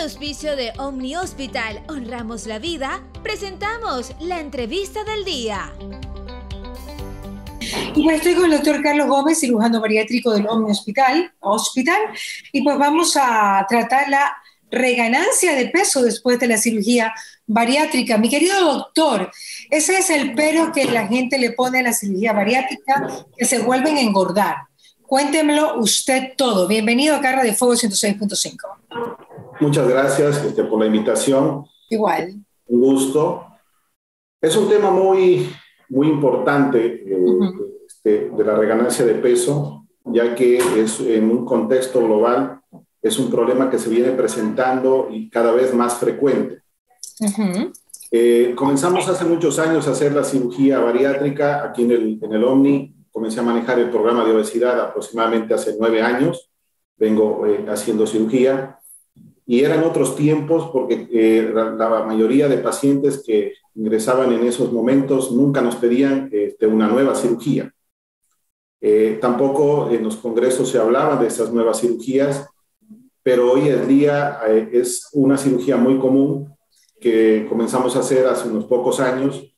auspicio de Omni Hospital, Honramos la Vida, presentamos la entrevista del día. Y pues estoy con el doctor Carlos Gómez, cirujano bariátrico del Omni Hospital, y pues vamos a tratar la reganancia de peso después de la cirugía bariátrica. Mi querido doctor, ese es el pero que la gente le pone a la cirugía bariátrica, que se vuelven a engordar. Cuéntemelo usted todo. Bienvenido a Carga de Fuego 106.5. Muchas gracias por la invitación. Igual. Un gusto. Es un tema muy importante de la reganancia de peso, ya que es en un contexto global, es un problema que se viene presentando y cada vez más frecuente. Comenzamos hace muchos años a hacer la cirugía bariátrica aquí en el Omni. Comencé a manejar el programa de obesidad aproximadamente hace 9 años. Vengo haciendo cirugía. Y eran otros tiempos porque la mayoría de pacientes que ingresaban en esos momentos nunca nos pedían una nueva cirugía. Tampoco en los congresos se hablaba de esas nuevas cirugías, pero hoy en día es una cirugía muy común que comenzamos a hacer hace unos pocos años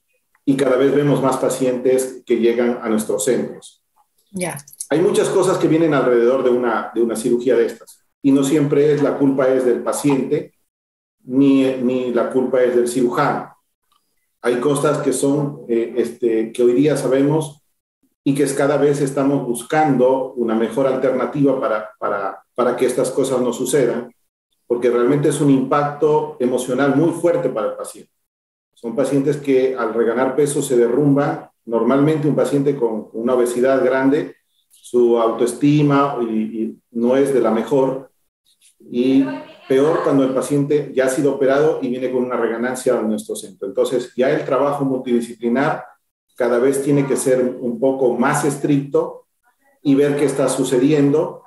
y cada vez vemos más pacientes que llegan a nuestros centros. Yeah. Hay muchas cosas que vienen alrededor de una cirugía de estas. Y no siempre la culpa es del paciente, ni la culpa es del cirujano. Hay cosas que son, que hoy día sabemos y que cada vez estamos buscando una mejor alternativa para que estas cosas no sucedan, porque realmente es un impacto emocional muy fuerte para el paciente. Son pacientes que al reganar peso se derrumban. Normalmente un paciente con una obesidad grande, su autoestima y no es de la mejor. Y peor cuando el paciente ya ha sido operado y viene con una reganancia a nuestro centro. Entonces, ya el trabajo multidisciplinar cada vez tiene que ser un poco más estricto y ver qué está sucediendo.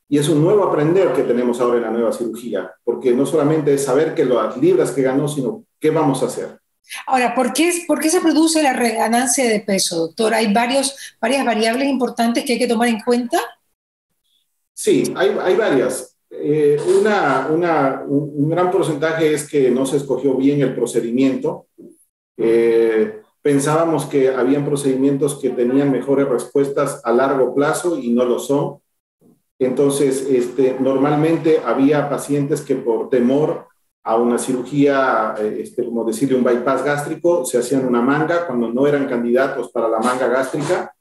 Y es un nuevo aprender que tenemos ahora en la nueva cirugía, porque no solamente es saber que las libras que ganó, sino qué vamos a hacer. Ahora, ¿por qué se produce la reganancia de peso, doctor? ¿Hay varias variables importantes que hay que tomar en cuenta? Sí, hay varias. Un gran porcentaje es que no se escogió bien el procedimiento. Pensábamos que habían procedimientos que tenían mejores respuestas a largo plazo y no lo son. Entonces, normalmente había pacientes que por temor a una cirugía, como decirle un bypass gástrico, se hacían una manga cuando no eran candidatos para la manga gástrica.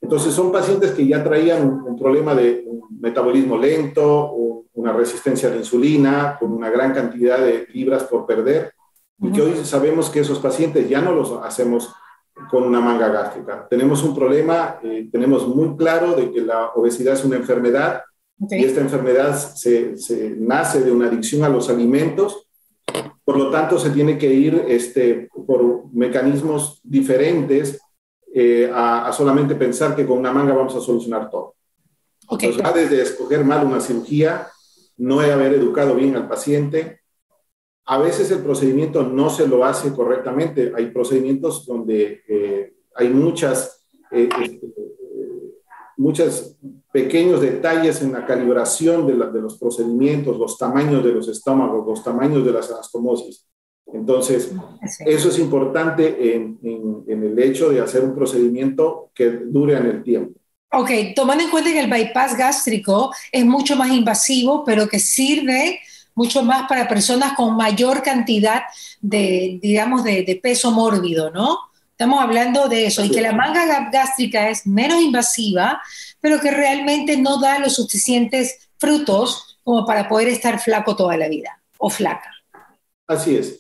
Entonces son pacientes que ya traían un problema de un metabolismo lento, o una resistencia a la insulina, con una gran cantidad de libras por perder, y que hoy sabemos que esos pacientes ya no los hacemos con una manga gástrica. Tenemos un problema, tenemos muy claro de que la obesidad es una enfermedad, y esta enfermedad se nace de una adicción a los alimentos. Por lo tanto, se tiene que ir por mecanismos diferentes a solamente pensar que con una manga vamos a solucionar todo. Entonces, va desde escoger mal una cirugía, no haber educado bien al paciente. A veces el procedimiento no se lo hace correctamente. Hay procedimientos donde hay muchos pequeños detalles en la calibración de los procedimientos, los tamaños de los estómagos, los tamaños de las anastomosis. Entonces, eso es importante en el hecho de hacer un procedimiento que dure en el tiempo. Ok, tomando en cuenta que el bypass gástrico es mucho más invasivo, pero que sirve mucho más para personas con mayor cantidad de peso mórbido, ¿no? Estamos hablando de eso, y que la manga gástrica es menos invasiva, pero que realmente no da los suficientes frutos como para poder estar flaco toda la vida, o flaca. Así es.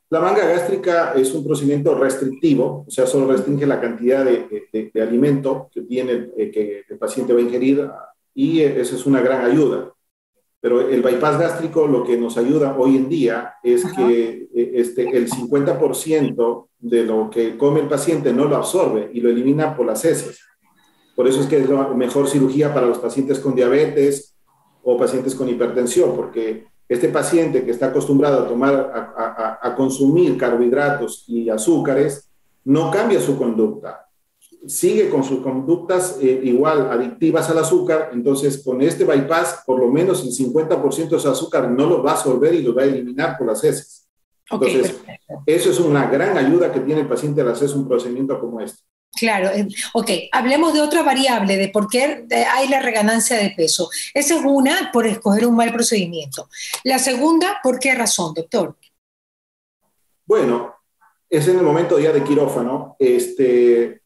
La manga gástrica es un procedimiento restrictivo, o sea, solo restringe la cantidad de alimento que que el paciente va a ingerir, y eso es una gran ayuda. Pero el bypass gástrico lo que nos ayuda hoy en día es que el 50% de lo que come el paciente no lo absorbe y lo elimina por las heces. Por eso es que es la mejor cirugía para los pacientes con diabetes o pacientes con hipertensión, porque este paciente que está acostumbrado a consumir carbohidratos y azúcares no cambia su conducta. sigue con sus conductas igual adictivas al azúcar, entonces con este bypass, por lo menos el 50% de ese azúcar no lo va a absorber y lo va a eliminar por las heces. Entonces, eso es una gran ayuda que tiene el paciente al hacer un procedimiento como este. Claro, ok, hablemos de otra variable, de por qué hay la reganancia de peso. Esa es una, por escoger un mal procedimiento. La segunda, ¿por qué razón, doctor? Bueno, es en el momento ya de quirófano,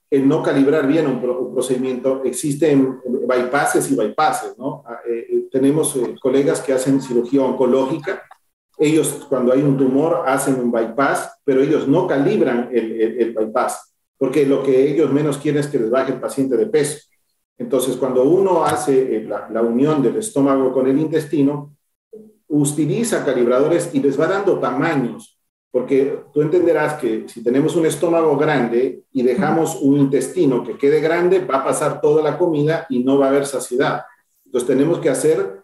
el no calibrar bien un procedimiento. Existen bypasses y bypasses, ¿no? Tenemos colegas que hacen cirugía oncológica. Ellos, cuando hay un tumor, hacen un bypass, pero ellos no calibran el bypass, porque lo que ellos menos quieren es que les baje el paciente de peso. Entonces, cuando uno hace la unión del estómago con el intestino, utiliza calibradores y les va dando tamaños. Porque tú entenderás que si tenemos un estómago grande y dejamos un intestino que quede grande, va a pasar toda la comida y no va a haber saciedad. Entonces tenemos que hacer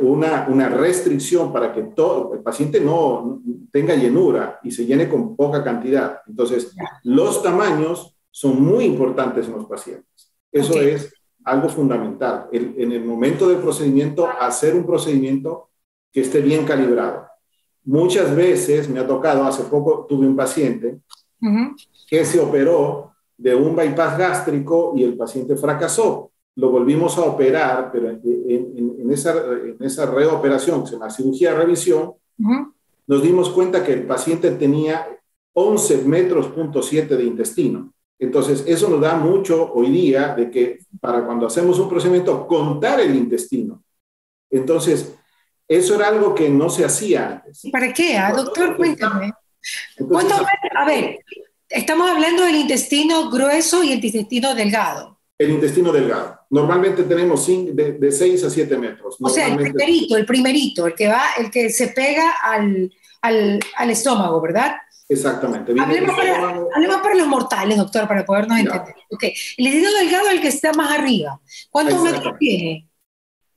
una restricción para que el paciente no tenga llenura y se llene con poca cantidad. Entonces los tamaños son muy importantes en los pacientes. Eso es algo fundamental. En el momento del procedimiento, hacer un procedimiento que esté bien calibrado. Muchas veces me ha tocado, hace poco tuve un paciente que se operó de un bypass gástrico y el paciente fracasó. Lo volvimos a operar, pero en esa reoperación, que se llama cirugía de revisión, nos dimos cuenta que el paciente tenía 11,7 metros de intestino. Entonces, eso nos da mucho hoy día de que para cuando hacemos un procedimiento, contar el intestino. Entonces, eso era algo que no se hacía antes. ¿Para qué? Doctor, cuéntame. Entonces, a ver, estamos hablando del intestino grueso y el intestino delgado. El intestino delgado. Normalmente tenemos de 6 a 7 metros. O sea, el primerito, el que se pega al estómago, ¿verdad? Exactamente. Hablemos para los mortales, doctor, para podernos entender. Okay. El intestino delgado es el que está más arriba. ¿Cuántos metros tiene?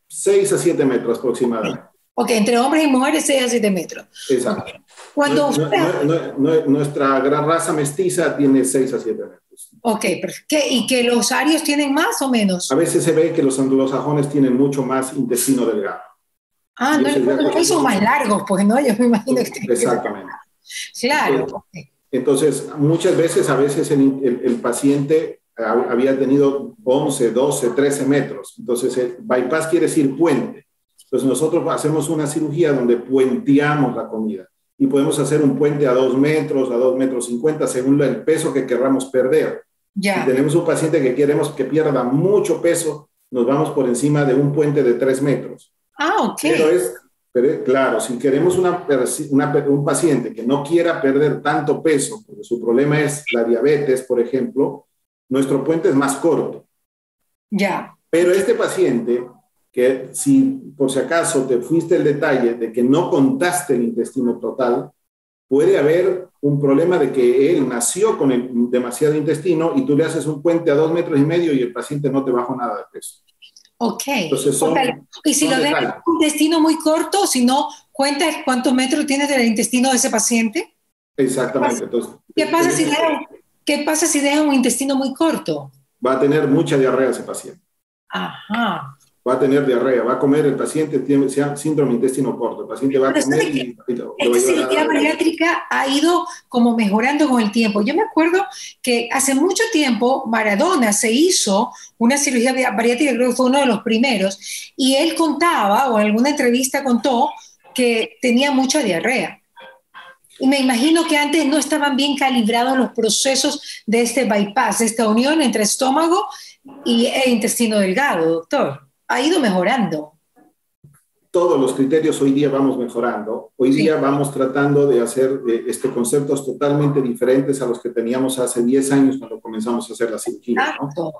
6 a 7 metros aproximadamente. Ok, entre hombres y mujeres 6 a 7 metros. Exacto. Cuando nuestra gran raza mestiza tiene 6 a 7 metros. Ok, perfecto. ¿Y que los arios tienen más o menos? A veces se ve que los anglosajones tienen mucho más intestino delgado. Ah, no, son más largos, pues, ¿no? Yo me imagino que... Exactamente. Claro. Entonces, muchas veces, el paciente había tenido 11, 12, 13 metros. Entonces, el bypass quiere decir puente. Entonces, nosotros hacemos una cirugía donde puenteamos la comida y podemos hacer un puente a 2 metros, a 2,50 metros, según el peso que querramos perder. Ya. Si tenemos un paciente que queremos que pierda mucho peso, nos vamos por encima de un puente de 3 metros. Ah, ok. Pero claro, si queremos un paciente que no quiera perder tanto peso, porque su problema es la diabetes, por ejemplo, nuestro puente es más corto. Ya. Pero este paciente, que si por si acaso te fuiste el detalle de que no contaste el intestino total, puede haber un problema de que él nació con demasiado intestino y tú le haces un puente a 2,5 metros y el paciente no te bajó nada de peso. Ok. Entonces y si lo dejas un intestino muy corto, si no cuentas cuántos metros tienes del intestino de ese paciente. Exactamente. Entonces, ¿Qué pasa si dejas un intestino muy corto? Va a tener mucha diarrea ese paciente. Ajá. Va a tener diarrea, va a comer el paciente, tiene síndrome intestino corto. El paciente va a comer esta cirugía bariátrica ha ido como mejorando con el tiempo. Yo me acuerdo que hace mucho tiempo Maradona se hizo una cirugía bariátrica, creo que fue uno de los primeros, y él contaba, o en alguna entrevista contó, que tenía mucha diarrea. Y me imagino que antes no estaban bien calibrados los procesos de este bypass, de esta unión entre estómago e intestino delgado, doctor. Ha ido mejorando. Todos los criterios hoy día vamos mejorando. Hoy día vamos tratando de hacer conceptos totalmente diferentes a los que teníamos hace 10 años cuando comenzamos a hacer la cirugía, ¿no?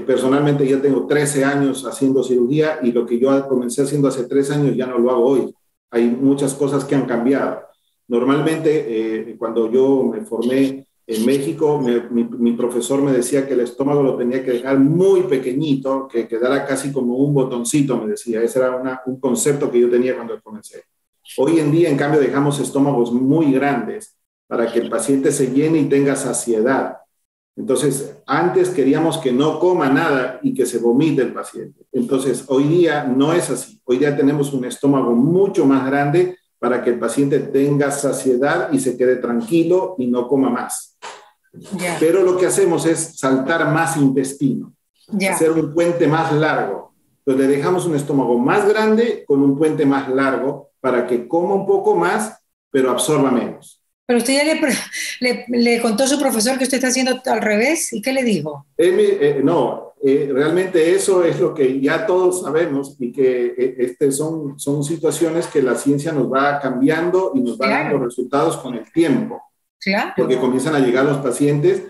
Personalmente ya tengo 13 años haciendo cirugía y lo que yo comencé haciendo hace 3 años ya no lo hago hoy. Hay muchas cosas que han cambiado. Normalmente, cuando yo me formé en México, mi profesor me decía que el estómago lo tenía que dejar muy pequeñito, que quedara casi como un botoncito, me decía. Ese era un concepto que yo tenía cuando comencé. Hoy en día, en cambio, dejamos estómagos muy grandes para que el paciente se llene y tenga saciedad. Entonces, antes queríamos que no coma nada y que se vomite el paciente. Entonces, hoy día no es así. Hoy día tenemos un estómago mucho más grande para que el paciente tenga saciedad y se quede tranquilo y no coma más. Yeah. Pero lo que hacemos es saltar más intestino, hacer un puente más largo. Entonces, le dejamos un estómago más grande con un puente más largo para que coma un poco más, pero absorba menos. Pero usted ya le contó a su profesor que usted está haciendo al revés, ¿y qué le dijo? Realmente eso es lo que ya todos sabemos y que son situaciones que la ciencia nos va cambiando y nos va dando resultados con el tiempo. Claro. Porque comienzan a llegar los pacientes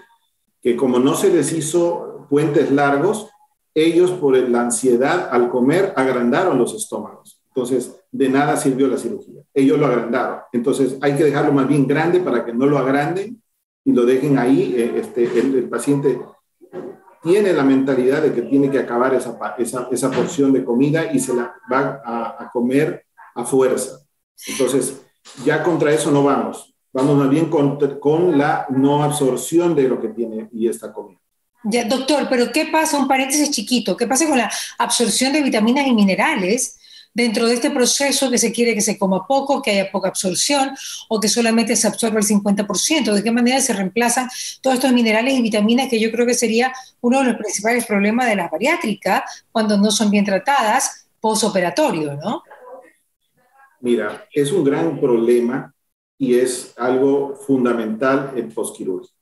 que como no se les hizo puentes largos, ellos por la ansiedad al comer agrandaron los estómagos. Entonces, de nada sirvió la cirugía. Ellos lo agrandaron. Entonces, hay que dejarlo más bien grande para que no lo agranden y lo dejen ahí. El paciente tiene la mentalidad de que tiene que acabar esa porción de comida y se la va a comer a fuerza. Entonces, ya contra eso no vamos. Vamos más bien con la no absorción de lo que tiene y esta comida. Ya, doctor, pero ¿qué pasa? Un paréntesis chiquito. ¿Qué pasa con la absorción de vitaminas y minerales dentro de este proceso que se quiere que se coma poco, que haya poca absorción o que solamente se absorba el 50%? ¿De qué manera se reemplazan todos estos minerales y vitaminas que yo creo que sería uno de los principales problemas de la bariátrica cuando no son bien tratadas postoperatorio, ¿no? Mira, es un gran problema y es algo fundamental en postquirúrgico.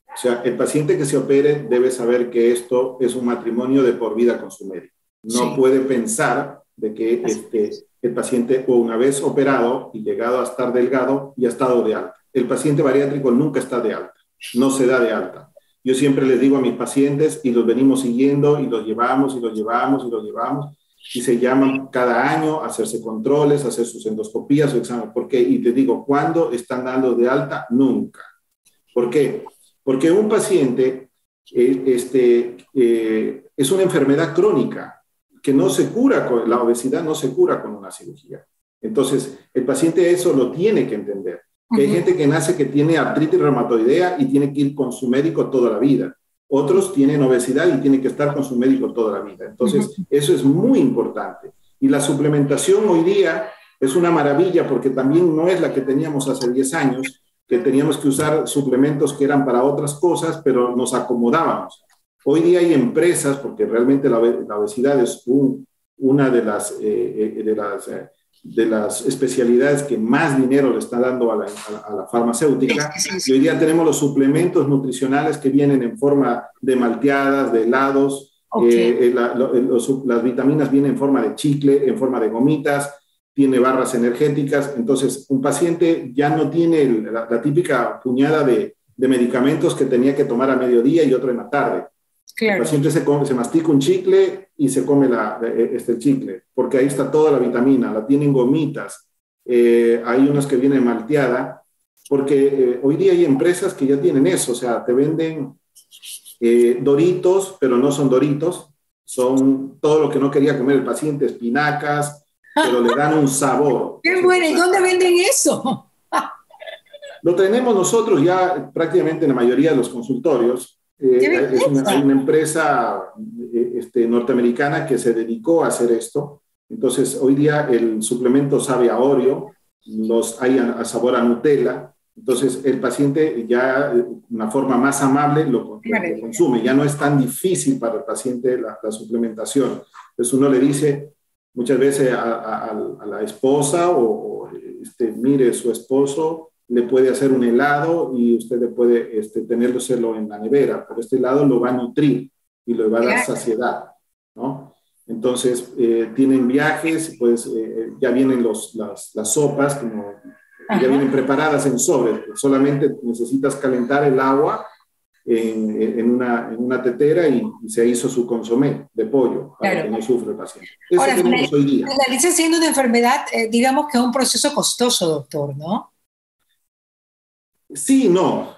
O sea, el paciente que se opere debe saber que esto es un matrimonio de por vida con su médico. No puede pensar de que el paciente, o una vez operado y llegado a estar delgado, ya ha estado de alta. El paciente bariátrico nunca está de alta, no se da de alta. Yo siempre les digo a mis pacientes, y los venimos siguiendo, y los llevamos, y los llevamos, y los llevamos, y se llaman cada año a hacerse controles, a hacer sus endoscopías, su examen. ¿Por qué? Y te digo, ¿cuándo están dando de alta? Nunca. ¿Por qué? Porque un paciente es una enfermedad crónica, que no se cura, la obesidad no se cura con una cirugía. Entonces, el paciente eso lo tiene que entender. Que hay gente que nace que tiene artritis reumatoidea y tiene que ir con su médico toda la vida. Otros tienen obesidad y tienen que estar con su médico toda la vida. Entonces, eso es muy importante. Y la suplementación hoy día es una maravilla porque también no es la que teníamos hace 10 años, que teníamos que usar suplementos que eran para otras cosas, pero nos acomodábamos. Hoy día hay empresas, porque realmente la obesidad es una de las especialidades que más dinero le está dando a la farmacéutica. Y hoy día tenemos los suplementos nutricionales que vienen en forma de malteadas, de helados. Las vitaminas vienen en forma de chicle, en forma de gomitas, tiene barras energéticas. Entonces, un paciente ya no tiene la típica puñada de medicamentos que tenía que tomar a mediodía y otro en la tarde. Claro. El paciente se mastica un chicle y se come el chicle, porque ahí está toda la vitamina, la tienen gomitas, hay unas que vienen malteada, porque hoy día hay empresas que ya tienen eso, o sea, te venden Doritos, pero no son Doritos, son todo lo que no quería comer el paciente, espinacas, pero le dan un sabor. ¡Qué bueno! ¿Y dónde venden eso? Lo tenemos nosotros ya prácticamente en la mayoría de los consultorios. Hay una empresa norteamericana que se dedicó a hacer esto. Entonces, hoy día el suplemento sabe a Oreo, hay a sabor a Nutella. Entonces, el paciente ya de una forma más amable lo consume. Ya no es tan difícil para el paciente la suplementación. Entonces, uno le dice muchas veces a la esposa mire, su esposo le puede hacer un helado y usted le puede tenerlo en la nevera, pero este helado lo va a nutrir y le va a dar saciedad, ¿no? Entonces, tienen viajes, pues ya vienen las sopas, ya vienen preparadas en sobre, solamente necesitas calentar el agua en una tetera y se hizo su consomé de pollo para que no sufra el paciente. Eso ahora, tenemos hoy día. Finaliza siendo una enfermedad, digamos que es un proceso costoso, doctor, ¿no? Sí, no.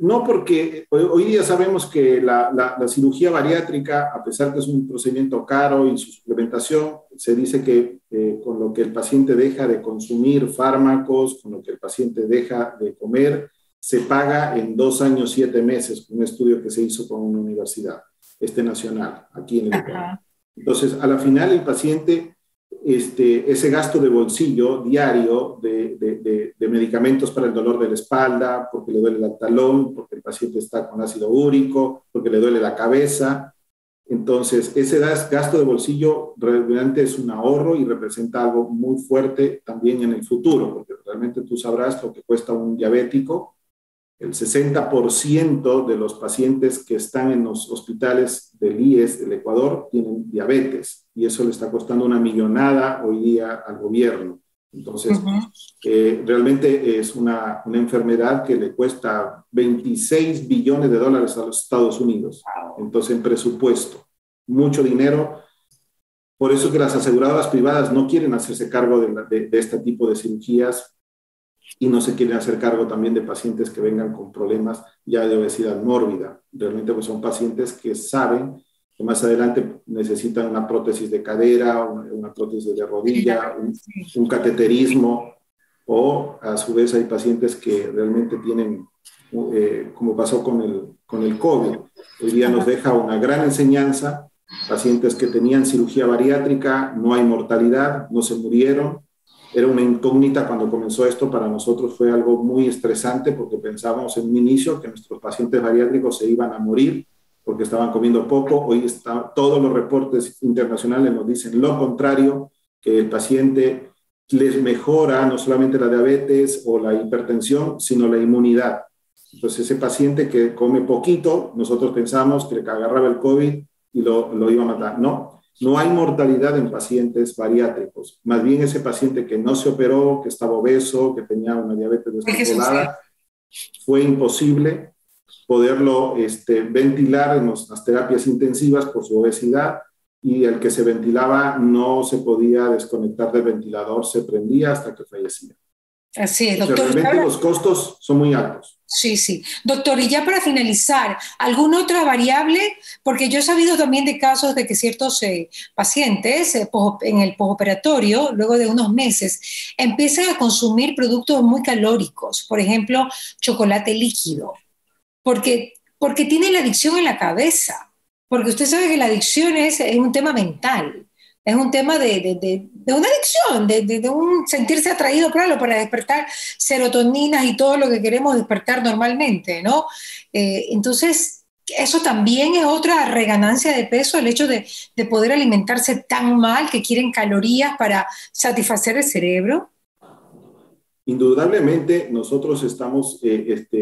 No, porque hoy día sabemos que la cirugía bariátrica, a pesar que es un procedimiento caro y su suplementación, se dice que con lo que el paciente deja de consumir fármacos, con lo que el paciente deja de comer, se paga en 2 años, 7 meses, un estudio que se hizo con una universidad nacional, aquí en el Ecuador. Entonces, a la final el paciente, ese gasto de bolsillo diario de medicamentos para el dolor de la espalda, porque le duele el talón, porque el paciente está con ácido úrico, porque le duele la cabeza. Entonces, ese gasto de bolsillo realmente es un ahorro y representa algo muy fuerte también en el futuro, porque realmente tú sabrás lo que cuesta un diabético. El 60% de los pacientes que están en los hospitales del IES del Ecuador tienen diabetes y eso le está costando una millonada hoy día al gobierno. Entonces, realmente es una enfermedad que le cuesta 26 billones de dólares a los Estados Unidos. Entonces, en presupuesto, mucho dinero. Por eso que las aseguradoras privadas no quieren hacerse cargo de este tipo de cirugías y no se quieren hacer cargo también de pacientes que vengan con problemas ya de obesidad mórbida. Realmente pues son pacientes que saben que más adelante necesitan una prótesis de cadera, una prótesis de rodilla, un cateterismo, o a su vez hay pacientes que realmente tienen, como pasó con el COVID. Hoy día nos deja una gran enseñanza, pacientes que tenían cirugía bariátrica, no hay mortalidad, no se murieron. Era una incógnita cuando comenzó esto, para nosotros fue algo muy estresante porque pensábamos en un inicio que nuestros pacientes bariátricos se iban a morir porque estaban comiendo poco. Hoy todos los reportes internacionales nos dicen lo contrario, que el paciente les mejora no solamente la diabetes o la hipertensión, sino la inmunidad. Entonces ese paciente que come poquito, nosotros pensamos que le agarraba el COVID y lo iba a matar. No hay mortalidad en pacientes bariátricos. Más bien ese paciente que no se operó, que estaba obeso, que tenía una diabetes descontrolada, fue imposible poderlo ventilar en las terapias intensivas por su obesidad, y el que se ventilaba no se podía desconectar del ventilador, se prendía hasta que fallecía. Así es, doctor. Realmente los costos son muy altos. Sí, sí. Doctor, y ya para finalizar, ¿alguna otra variable? Porque yo he sabido también de casos de que ciertos pacientes en el postoperatorio, luego de unos meses, empiezan a consumir productos muy calóricos, por ejemplo, chocolate líquido, porque tienen la adicción en la cabeza, porque usted sabe que la adicción es un tema mental. Es un tema de una adicción, de un sentirse atraído, claro, para despertar serotoninas y todo lo que queremos despertar normalmente, ¿no? Entonces, eso también es otra reganancia de peso, el hecho de poder alimentarse tan mal que quieren calorías para satisfacer el cerebro. Indudablemente, nosotros estamos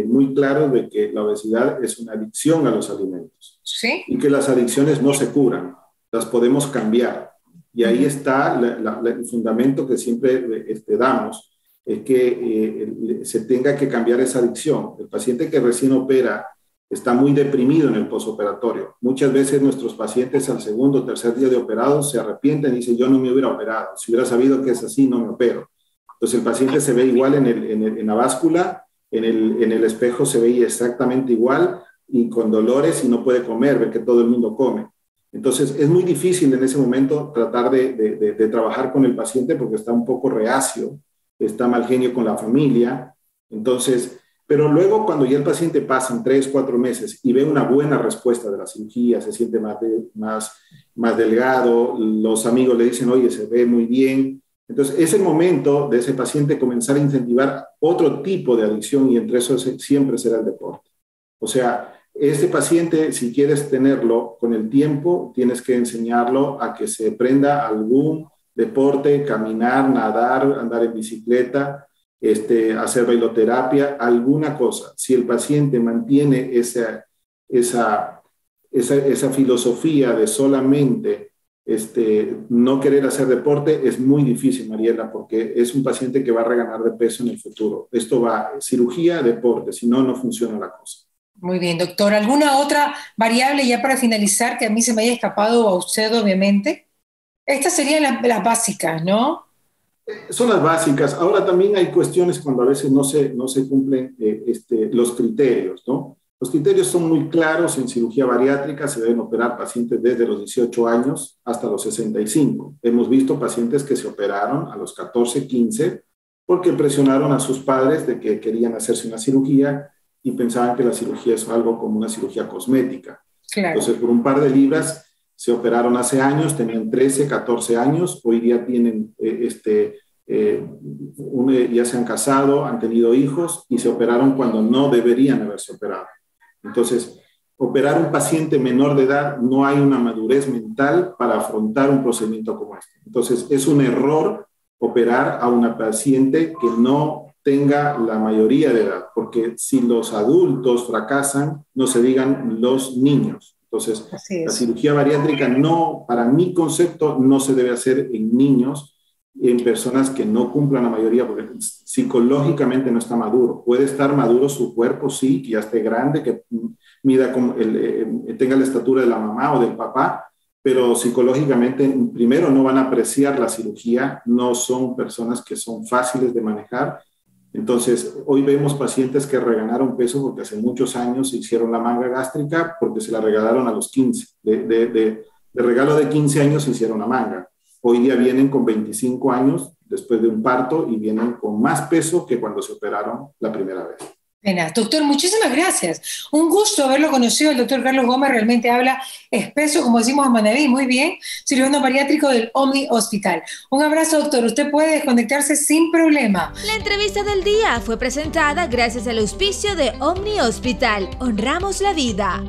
muy claros de que la obesidad es una adicción a los alimentos. ¿Sí? Y que las adicciones no se curan, las podemos cambiar. Y ahí está el fundamento que siempre damos, es que se tenga que cambiar esa adicción. El paciente que recién opera está muy deprimido en el postoperatorio. Muchas veces nuestros pacientes al segundo o tercer día de operados se arrepienten y dicen, yo no me hubiera operado. Si hubiera sabido que es así, no me opero. Entonces el paciente se ve igual en la báscula, en el espejo se ve exactamente igual y con dolores y no puede comer, ve que todo el mundo come. Entonces, es muy difícil en ese momento tratar de trabajar con el paciente porque está un poco reacio, está mal genio con la familia. Entonces, pero luego cuando ya el paciente pasa en 3, 4 meses y ve una buena respuesta de la cirugía, se siente más delgado, los amigos le dicen, oye, se ve muy bien. Entonces, es el momento de ese paciente comenzar a incentivar otro tipo de adicción y entre eso siempre será el deporte. O sea, este paciente, si quieres tenerlo con el tiempo, tienes que enseñarlo a que se prenda algún deporte, caminar, nadar, andar en bicicleta, hacer bailoterapia, alguna cosa. Si el paciente mantiene esa filosofía de solamente no querer hacer deporte, es muy difícil, Mariela, porque es un paciente que va a reganar de peso en el futuro. Esto va cirugía, deporte, si no, no funciona la cosa. Muy bien, doctor. ¿Alguna otra variable ya para finalizar que a mí se me haya escapado o a usted, obviamente? Estas serían las básicas, ¿no? Son las básicas. Ahora también hay cuestiones cuando a veces no se cumplen los criterios, ¿no? Los criterios son muy claros. En cirugía bariátrica se deben operar pacientes desde los 18 años hasta los 65. Hemos visto pacientes que se operaron a los 14, 15 porque presionaron a sus padres de que querían hacerse una cirugía y pensaban que la cirugía es algo como una cirugía cosmética. Claro. Entonces, por un par de libras se operaron hace años, tenían 13, 14 años, hoy día tienen, ya se han casado, han tenido hijos y se operaron cuando no deberían haberse operado. Entonces, operar un paciente menor de edad, no hay una madurez mental para afrontar un procedimiento como este. Entonces, es un error operar a una paciente que no tenga la mayoría de edad, porque si los adultos fracasan, no se digan los niños. Entonces, la cirugía bariátrica no, para mi concepto, no se debe hacer en niños, en personas que no cumplan la mayoría, porque psicológicamente no está maduro. Puede estar maduro su cuerpo, sí, que ya esté grande, que mida como tenga la estatura de la mamá o del papá, pero psicológicamente, primero, no van a apreciar la cirugía, no son personas que son fáciles de manejar. Entonces, hoy vemos pacientes que reganaron peso porque hace muchos años se hicieron la manga gástrica porque se la regalaron a los 15. De regalo de 15 años se hicieron la manga. Hoy día vienen con 25 años después de un parto y vienen con más peso que cuando se operaron la primera vez. Doctor, muchísimas gracias. Un gusto haberlo conocido. El doctor Carlos Gómez realmente habla espeso, como decimos en Manaví, muy bien, cirujano bariátrico del Omni Hospital. Un abrazo, doctor. Usted puede desconectarse sin problema. La entrevista del día fue presentada gracias al auspicio de Omni Hospital. Honramos la vida.